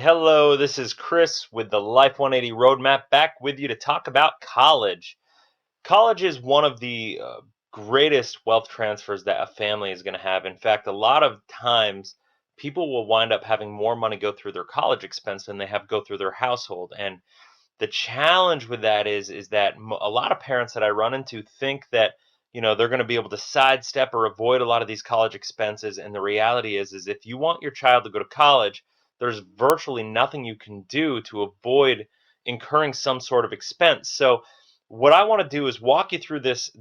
Hello, this is Chris with the Life 180 Roadmap back with you to talk about college. College is one of the greatest wealth transfers that a family is going to have. In fact, a lot of times people will wind up having more money go through their college expense than they have go through their household. And the challenge with that is that a lot of parents that I run into think that they're going to be able to sidestep or avoid a lot of these college expenses, and the reality is if you want your child to go to college, there's virtually nothing you can do to avoid incurring some sort of expense. So what I want to do is walk you through this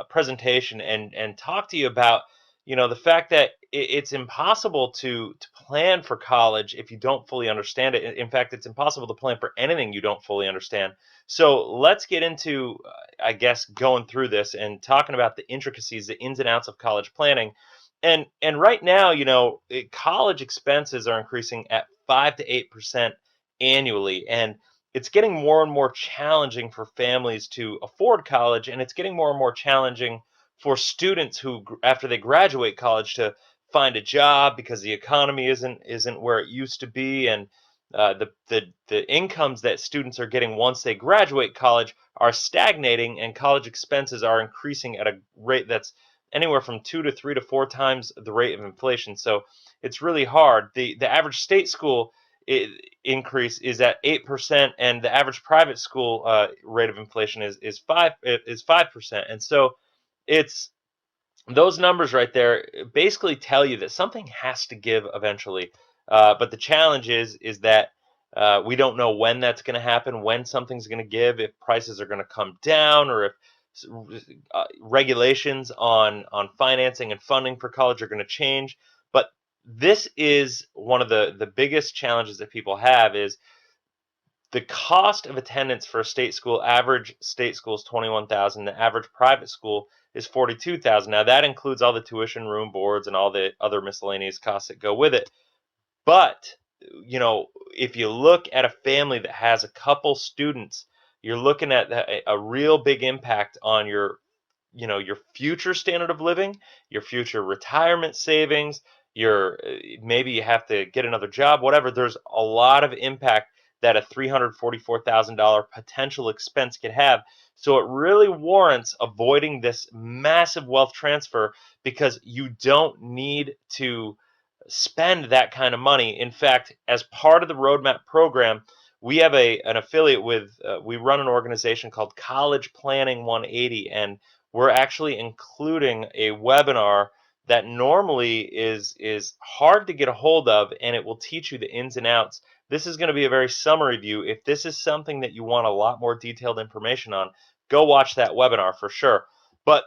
presentation and talk to you about the fact that it's impossible to plan for college if you don't fully understand it. In fact, it's impossible to plan for anything you don't fully understand. So let's get into, I guess, going through this and talking about the intricacies, the ins and outs of college planning. And right now, college expenses are increasing at 5 to 8% annually, and it's getting more and more challenging for families to afford college, and it's getting more and more challenging for students who, after they graduate college, to find a job because the economy isn't where it used to be, and the incomes that students are getting once they graduate college are stagnating, and college expenses are increasing at a rate that's anywhere from 2 to 3 to 4 times the rate of inflation. So it's really hard. The average state school increase is at 8%, and the average private school rate of inflation is 5%. And so it's those numbers right there basically tell you that something has to give eventually. But the challenge is that we don't know when that's going to happen, when something's going to give, if prices are going to come down, or if regulations on financing and funding for college are going to change. But this is one of the biggest challenges that people have is the cost of attendance for a state school. Average state school is 21,000. The average private school is 42,000. Now that includes all the tuition, room, boards, and all the other miscellaneous costs that go with it. But if you look at a family that has a couple students, you're looking at a real big impact on your future standard of living, your future retirement savings, your maybe you have to get another job, whatever. There's a lot of impact that a $344,000 potential expense could have. So it really warrants avoiding this massive wealth transfer, because you don't need to spend that kind of money. In fact, as part of the roadmap program, we have an affiliate with, we run an organization called College Planning 180, and we're actually including a webinar that normally is hard to get a hold of, and it will teach you the ins and outs. This is going to be a very summary view. If this is something that you want a lot more detailed information on, go watch that webinar for sure. But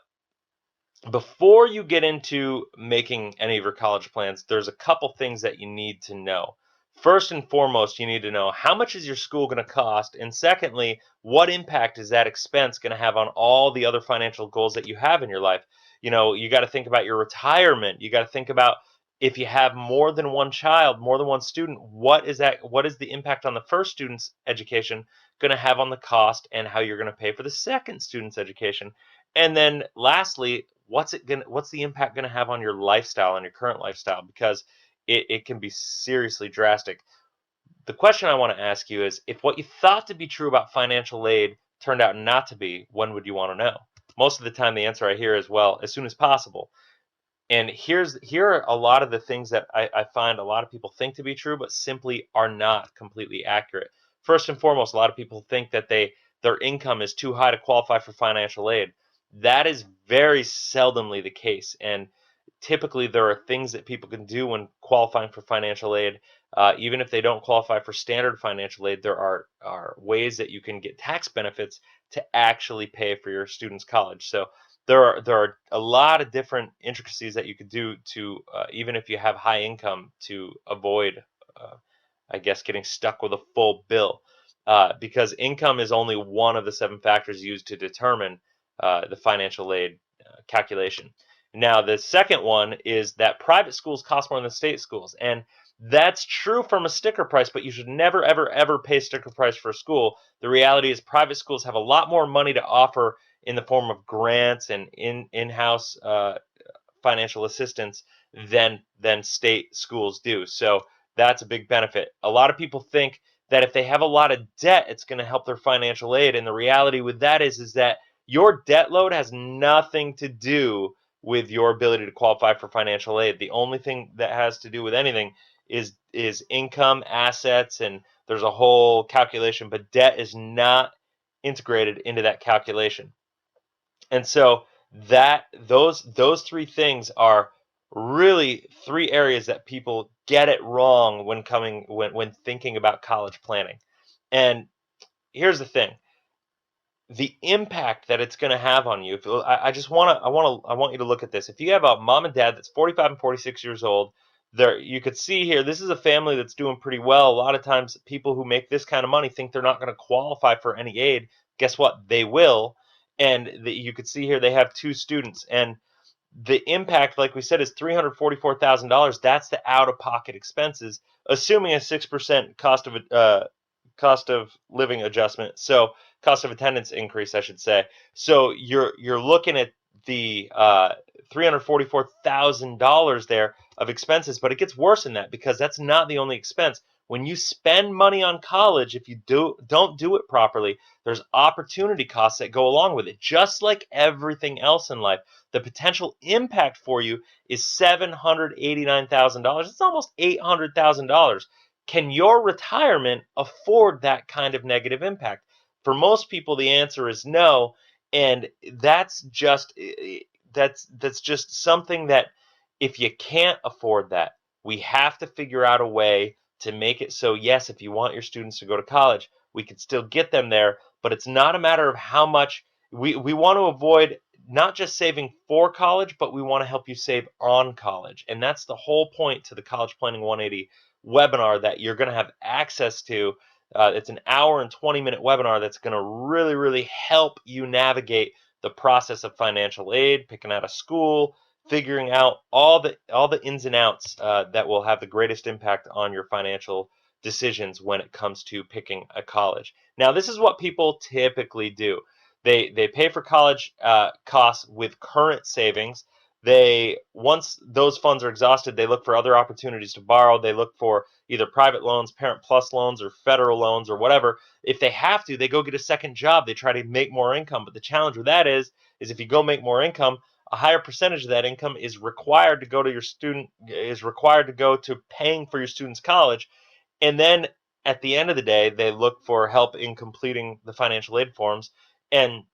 before you get into making any of your college plans, there's a couple things that you need to know. First and foremost, you need to know how much is your school going to cost, and secondly, what impact is that expense going to have on all the other financial goals that you have in your life. You got to think about your retirement. You got to think about, if you have more than one child, more than one student, what is the impact on the first student's education going to have on the cost, and how you're going to pay for the second student's education. And then lastly, what's the impact going to have on your lifestyle, on your current lifestyle, because it can be seriously drastic. The question I want to ask you is, if what you thought to be true about financial aid turned out not to be, when would you want to know? Most of the time the answer I hear is, well, as soon as possible. And here are a lot of the things that I find a lot of people think to be true, but simply are not completely accurate. First and foremost, a lot of people think that their income is too high to qualify for financial aid. That is very seldomly the case, and typically there are things that people can do when qualifying for financial aid. Even if they don't qualify for standard financial aid, there are ways that you can get tax benefits to actually pay for your student's college. So there are a lot of different intricacies that you could do to, even if you have high income, to avoid, I guess, getting stuck with a full bill, because income is only one of the 7 factors used to determine the financial aid calculation. Now, the second one is that private schools cost more than state schools, and that's true from a sticker price, but you should never, ever, ever pay sticker price for a school. The reality is private schools have a lot more money to offer in the form of grants and in-house financial assistance than state schools do. So That's a big benefit. A lot of people think that if they have a lot of debt, it's going to help their financial aid. And the reality with that is that your debt load has nothing to do with your ability to qualify for financial aid. The only thing that has to do with anything is income, assets, and there's a whole calculation, but debt is not integrated into that calculation. And so those three things are really three areas that people get it wrong when thinking about college planning. And here's the thing: the impact that it's going to have on you. I want you to look at this. If you have a mom and dad that's 45 and 46 years old, there you could see here. This is a family that's doing pretty well. A lot of times, people who make this kind of money think they're not going to qualify for any aid. Guess what? They will. And you could see here they have two students, and the impact, like we said, is $344,000. That's the out-of-pocket expenses, assuming a 6% cost of living adjustment. So cost of attendance increase, I should say. So you're looking at the $344,000 there of expenses, but it gets worse than that because that's not the only expense. When you spend money on college, if you don't do it properly, there's opportunity costs that go along with it. Just like everything else in life, the potential impact for you is $789,000. It's almost $800,000. Can your retirement afford that kind of negative impact? For most people, the answer is no, and that's just something that if you can't afford that, we have to figure out a way to make it so, yes, if you want your students to go to college, we can still get them there, but it's not a matter of how much. We want to avoid not just saving for college, but we want to help you save on college. And that's the whole point to the College Planning 180 webinar that you're going to have access to. It's an hour and 20-minute webinar that's going to really, really help you navigate the process of financial aid, picking out a school, figuring out all the ins and outs that will have the greatest impact on your financial decisions when it comes to picking a college. Now, this is what people typically do. They pay for college costs with current savings. They once those funds are exhausted, they look for other opportunities to borrow. They look for either private loans, Parent Plus loans, or federal loans, or whatever. If they have to, they go get a second job. They try to make more income. But the challenge with that is if you go make more income, a higher percentage of that income is required to go to paying for your student's college. And then at the end of the day, they look for help in completing the financial aid forms. And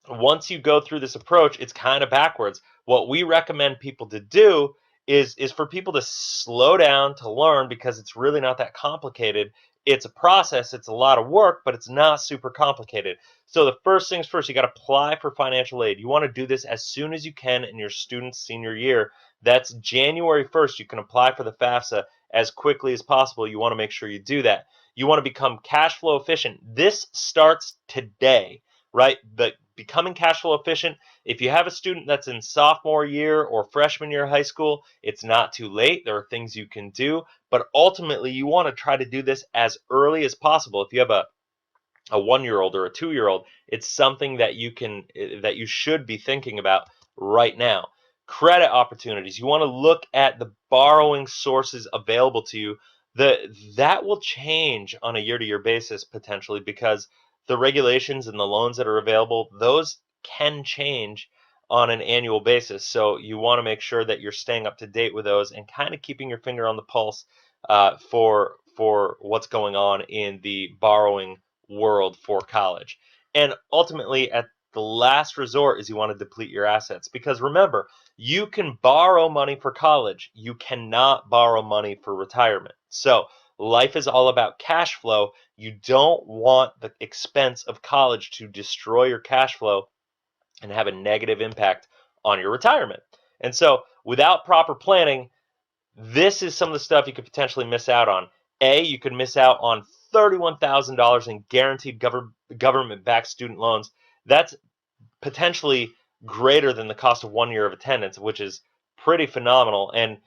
once you go through this approach, it's kind of backwards. What we recommend people to do is for people to slow down to learn, because it's really not that complicated. It's a process, it's a lot of work, but it's not super complicated. So the first things first, you got to apply for financial aid. You want to do this as soon as you can in your student's senior year. That's January 1st. You can apply for the FAFSA as quickly as possible. You want to make sure you do that. You want to become cash flow efficient. This starts today, right? But becoming cash flow efficient, if you have a student that's in sophomore year or freshman year of high school, it's not too late. There are things you can do, but ultimately you want to try to do this as early as possible. If you have a 1-year-old or a 2-year-old, it's something that you should be thinking about right now. Credit opportunities. You want to look at the borrowing sources available to you. That will change on a year-to-year basis potentially, because the regulations and the loans that are available, those can change on an annual basis. So you want to make sure that you're staying up to date with those and kind of keeping your finger on the pulse for what's going on in the borrowing world for college. And ultimately, at the last resort, is you want to deplete your assets, because remember, you can borrow money for college, you cannot borrow money for retirement. So life is all about cash flow. You don't want the expense of college to destroy your cash flow and have a negative impact on your retirement. And so without proper planning, this is some of the stuff you could potentially miss out on. You could miss out on $31,000 in guaranteed government-backed student loans. That's potentially greater than the cost of 1 year of attendance, which is pretty phenomenal. And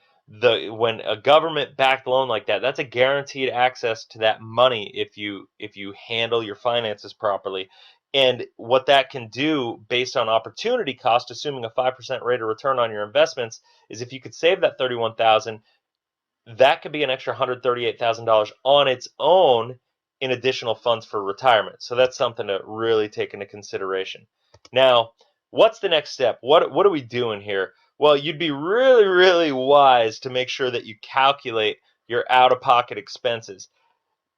when a government-backed loan like that, that's a guaranteed access to that money if you handle your finances properly. And what that can do based on opportunity cost, assuming a 5% rate of return on your investments, is if you could save that 31,000, that could be an extra $138,000 on its own in additional funds for retirement. So that's something to really take into consideration. Now, what's the next step? What are we doing here? Well, you'd be really, really wise to make sure that you calculate your out-of-pocket expenses.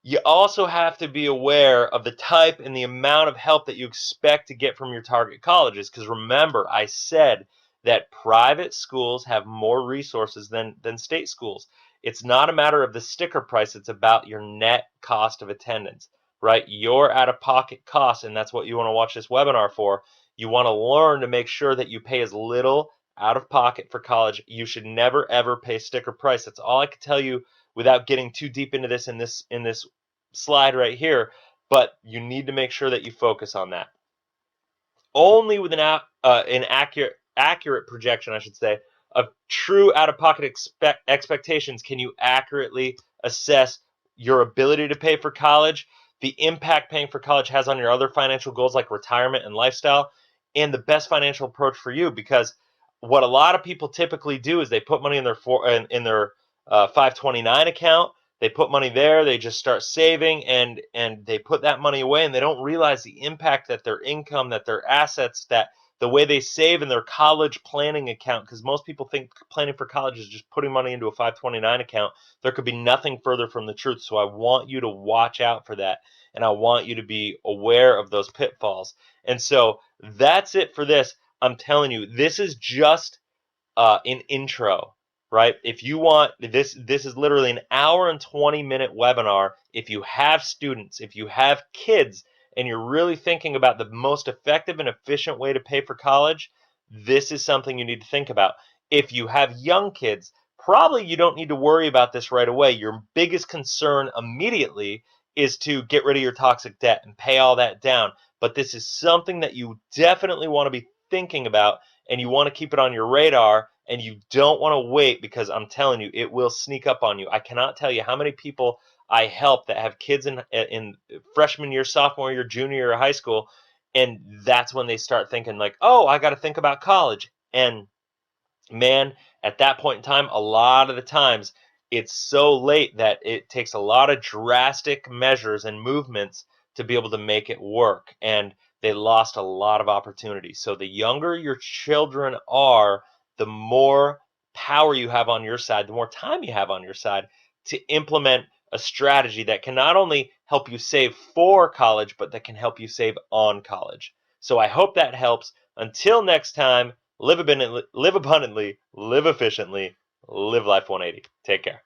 You also have to be aware of the type and the amount of help that you expect to get from your target colleges. Because remember, I said that private schools have more resources than state schools. It's not a matter of the sticker price, it's about your net cost of attendance, right? Your out of pocket cost, and that's what you want to watch this webinar for. You want to learn to make sure that you pay as little out of pocket for college. You should never ever pay sticker price. That's all I can tell you without getting too deep into this in this slide right here, but you need to make sure that you focus on that. Only with an accurate projection, I should say, of true out-of-pocket expectations can you accurately assess your ability to pay for college, the impact paying for college has on your other financial goals like retirement and lifestyle, and the best financial approach for you. Because what a lot of people typically do is they put money in their 529 account. They put money there, they just start saving, and they put that money away, and they don't realize the impact that their income, that their assets, that the way they save in their college planning account, because most people think planning for college is just putting money into a 529 account. There could be nothing further from the truth. So I want you to watch out for that, and I want you to be aware of those pitfalls. And so that's it for this. I'm telling you, this is just an intro, right? If you want this is literally an hour and 20-minute webinar. If you have students, if you have kids, and you're really thinking about the most effective and efficient way to pay for college, this is something you need to think about. If you have young kids, probably you don't need to worry about this right away. Your biggest concern immediately is to get rid of your toxic debt and pay all that down. But this is something that you definitely want to be thinking about, and you want to keep it on your radar, and you don't want to wait, because I'm telling you, it will sneak up on you. I cannot tell you how many people I help that have kids in freshman year, sophomore year, junior year of high school, and that's when they start thinking like, oh, I got to think about college. And man, at that point in time, a lot of the times it's so late that it takes a lot of drastic measures and movements to be able to make it work. And they lost a lot of opportunities. So the younger your children are, the more power you have on your side, the more time you have on your side to implement a strategy that can not only help you save for college, but that can help you save on college. So I hope that helps. Until next time, live abundantly, live efficiently, live life 180. Take care.